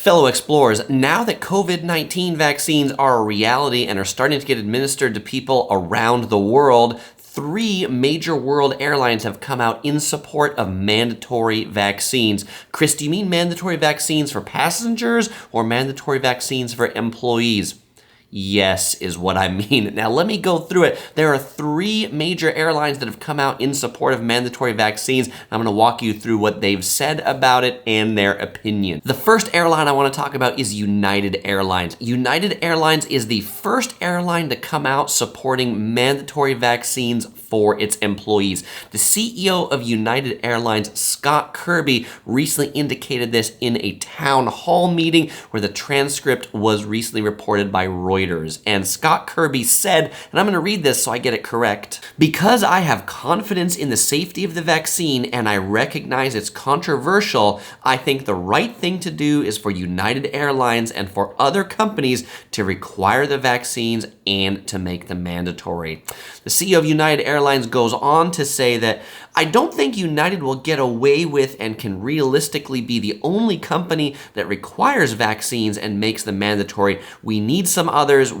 Fellow explorers, now that COVID-19 vaccines are a reality and are starting to get administered to people around the world, 3 major world airlines have come out in support of mandatory vaccines. Chris, do you mean mandatory vaccines for passengers or mandatory vaccines for employees? Yes, is what I mean. Now, let me go through it. There are 3 major airlines that have come out in support of mandatory vaccines. I'm going to walk you through what they've said about it and their opinion. The first airline I want to talk about is United Airlines. United Airlines is the first airline to come out supporting mandatory vaccines for its employees. The CEO of United Airlines, Scott Kirby, recently indicated this in a town hall meeting where the transcript was recently reported by Reuters. And Scott Kirby said, and I'm going to read this so I get it correct, "Because I have confidence in the safety of the vaccine and I recognize it's controversial, I think the right thing to do is for United Airlines and for other companies to require the vaccines and to make them mandatory." The CEO of United Airlines goes on to say that, "I don't think United will get away with and can realistically be the only company that requires vaccines and makes them mandatory. We need some others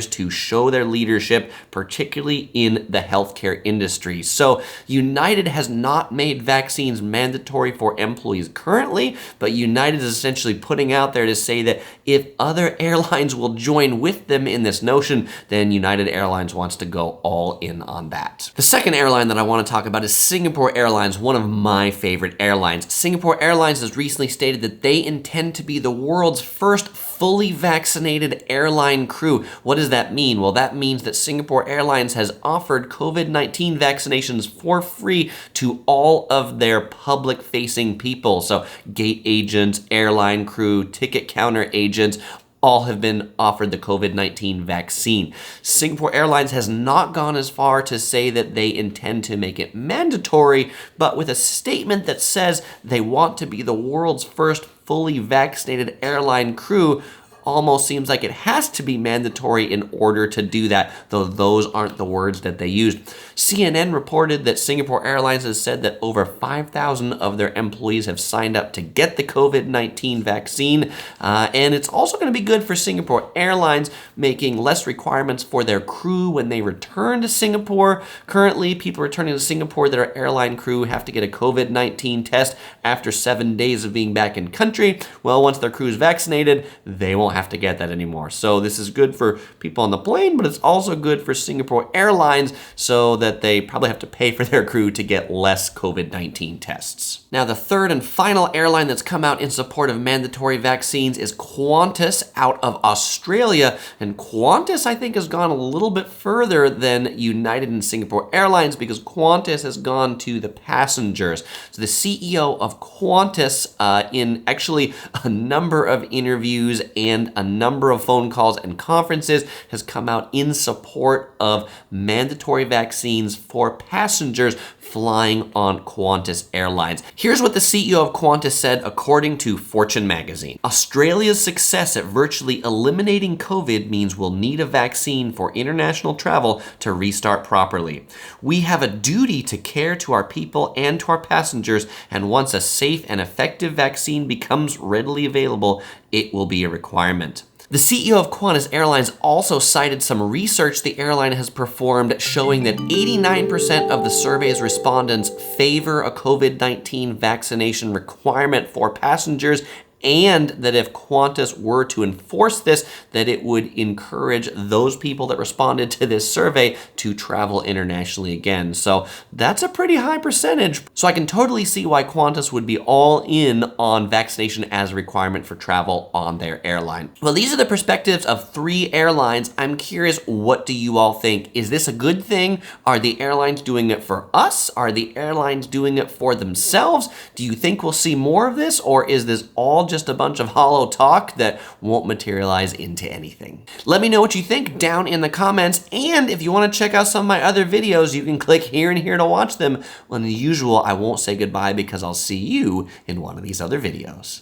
to show their leadership, particularly in the healthcare industry." So United has not made vaccines mandatory for employees currently, but United is essentially putting out there to say that if other airlines will join with them in this notion, then United Airlines wants to go all in on that. The second airline that I want to talk about is Singapore Airlines, one of my favorite airlines. Singapore Airlines has recently stated that they intend to be the world's first fully vaccinated airline crew. What does that mean? Well, that means that Singapore Airlines has offered COVID-19 vaccinations for free to all of their public-facing people. So gate agents, airline crew, ticket counter agents, all have been offered the COVID-19 vaccine. Singapore Airlines has not gone as far to say that they intend to make it mandatory, but with a statement that says they want to be the world's first fully vaccinated airline crew, almost seems like it has to be mandatory in order to do that, though those aren't the words that they used. CNN reported that Singapore Airlines has said that over 5,000 of their employees have signed up to get the COVID-19 vaccine, and it's also going to be good for Singapore Airlines, making less requirements for their crew when they return to Singapore. Currently, people returning to Singapore that are airline crew have to get a COVID-19 test after 7 days of being back in country. Well, once their crew is vaccinated, they won't have to get that anymore. So this is good for people on the plane, but it's also good for Singapore Airlines so that they probably have to pay for their crew to get less COVID-19 tests. Now, the third and final airline that's come out in support of mandatory vaccines is Qantas out of Australia. And Qantas, I think, has gone a little bit further than United and Singapore Airlines because Qantas has gone to the passengers. So the CEO of Qantas, in actually a number of interviews and a number of phone calls and conferences, has come out in support of mandatory vaccines for passengers flying on Qantas Airlines. Here's what the CEO of Qantas said according to Fortune magazine. "Australia's success at virtually eliminating COVID means we'll need a vaccine for international travel to restart properly. We have a duty to care to our people and to our passengers, and once a safe and effective vaccine becomes readily available, it will be a requirement." The CEO of Qantas Airlines also cited some research the airline has performed showing that 89% of the survey's respondents favor a COVID-19 vaccination requirement for passengers, and that if Qantas were to enforce this, that it would encourage those people that responded to this survey to travel internationally again. So that's a pretty high percentage. So I can totally see why Qantas would be all in on vaccination as a requirement for travel on their airline. Well, these are the perspectives of 3 airlines. I'm curious, what do you all think? Is this a good thing? Are the airlines doing it for us? Are the airlines doing it for themselves? Do you think we'll see more of this, or is this all just a bunch of hollow talk that won't materialize into anything? Let me know what you think down in the comments, and if you want to check out some of my other videos, you can click here and here to watch them. When usual, I won't say goodbye because I'll see you in one of these other videos.